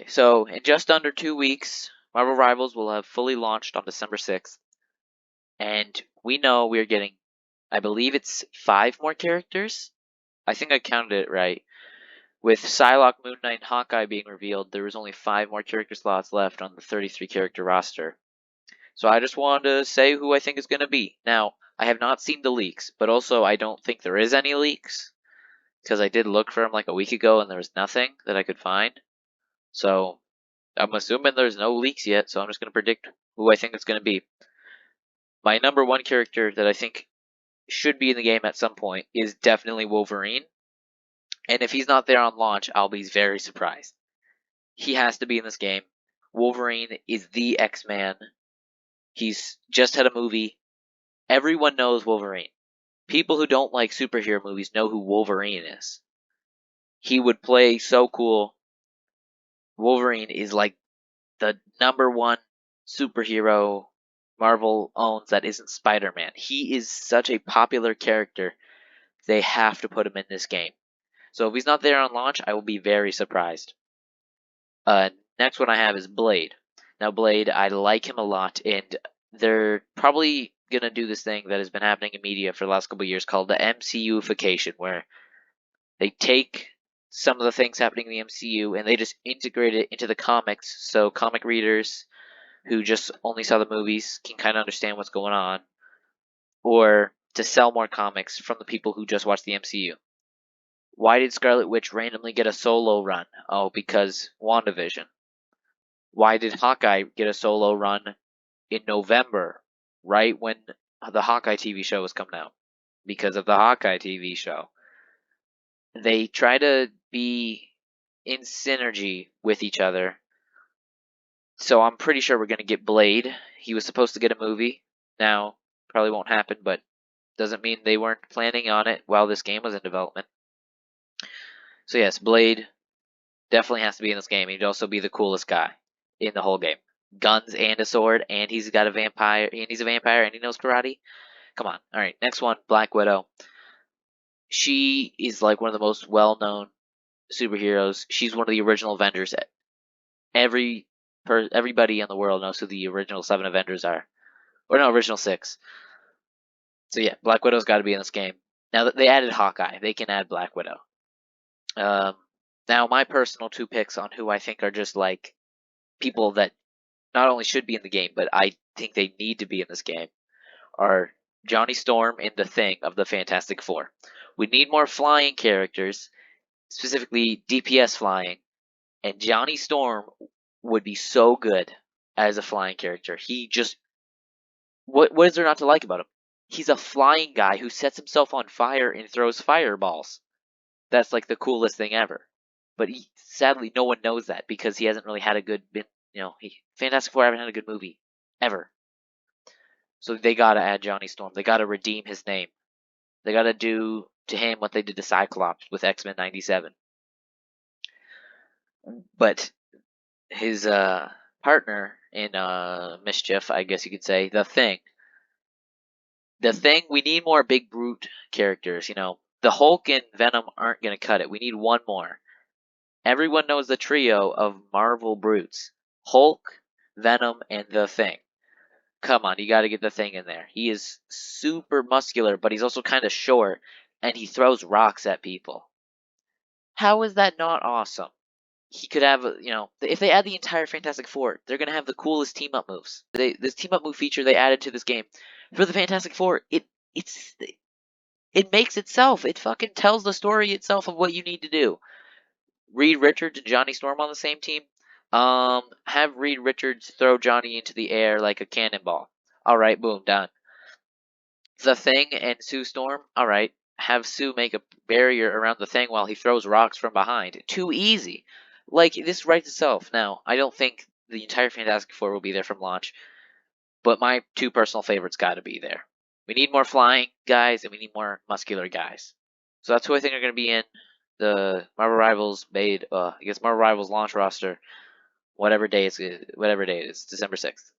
Okay, so in just under 2 weeks, Marvel Rivals will have fully launched on December 6th. And we know we're getting, I believe it's 5 more characters. I think I counted it right. With Psylocke, Moon Knight, and Hawkeye being revealed, there was only 5 more character slots left on the 33 character roster. So I just wanted to say who I think is going to be. Now, I have not seen the leaks, but also I don't think there is any leaks. Because I did look for them like a week ago and there was nothing that I could find. So I'm assuming there's no leaks yet, so I'm just going to predict who I think it's going to be. My number one character that I think should be in the game at some point is definitely Wolverine. And if he's not there on launch, I'll be very surprised. He has to be in this game. Wolverine is the X-Man. He's just had a movie. Everyone knows Wolverine. People who don't like superhero movies know who Wolverine is. He would play so cool. Wolverine is like the number one superhero Marvel owns that isn't Spider-Man. He is such a popular character. They have to put him in this game. So if he's not there on launch, I will be very surprised. Next one I have is Blade. Now Blade, I like him a lot, and they're probably gonna do this thing that has been happening in media for the last couple of years called the MCUification, where they take some of the things happening in the MCU and they just integrate it into the comics, so comic readers who just only saw the movies can kind of understand what's going on, or to sell more comics from the people who just watched the MCU. Why did Scarlet Witch randomly get a solo run? Oh, because WandaVision. Why did Hawkeye get a solo run in November, right when the Hawkeye TV show was coming out? Because of the Hawkeye TV show. They try to be in synergy with each other. So I'm pretty sure we're going to get Blade. He was supposed to get a movie. Now, probably won't happen, but doesn't mean they weren't planning on it while this game was in development. So yes, Blade definitely has to be in this game. He'd also be the coolest guy in the whole game. Guns and a sword, and he's got a vampire, and he's a vampire, and he knows karate. Come on. All right, next one, Black Widow. She is like one of the most well-known superheroes. She's one of the original Avengers. Everybody in the world knows who the original 7 Avengers are, or no, original 6. So yeah, Black Widow's got to be in this game. Now that they added Hawkeye, they can add Black Widow. Now my personal 2 picks on who I think are just like people that not only should be in the game, but I think they need to be in this game, are Johnny Storm and The Thing of the Fantastic Four. We need more flying characters, specifically DPS flying, and Johnny Storm would be so good as a flying character. He just, what is there not to like about him? He's a flying guy who sets himself on fire and throws fireballs. That's like the coolest thing ever. But sadly, no one knows that because he hasn't really had a good, Fantastic Four haven't had a good movie ever. So they gotta add Johnny Storm. They gotta redeem his name. They gotta do to him what they did to Cyclops with X-Men '97. But his partner in Mischief, I guess you could say, The Thing. The Thing, we need more big brute characters. The Hulk and Venom aren't gonna cut it. We need one more. Everyone knows the trio of Marvel brutes: Hulk, Venom, and The Thing. Come on, you got to get The Thing in there. He is super muscular, but he's also kind of short, and he throws rocks at people. How is that not awesome? He could have, if they add the entire Fantastic Four, they're gonna have the coolest team up moves. This team up move feature they added to this game for the Fantastic Four, it makes itself. It fucking tells the story itself of what you need to do. Reed Richards and Johnny Storm on the same team. Have Reed Richards throw Johnny into the air like a cannonball. Alright, boom, done. The Thing and Sue Storm. Alright, have Sue make a barrier around the Thing while he throws rocks from behind. Too easy. Like, this writes itself. Now, I don't think the entire Fantastic Four will be there from launch, but my 2 personal favorites gotta be there. We need more flying guys, and we need more muscular guys. So that's who I think are going to be in the Marvel Rivals Marvel Rivals launch roster, whatever day it is, December 6th.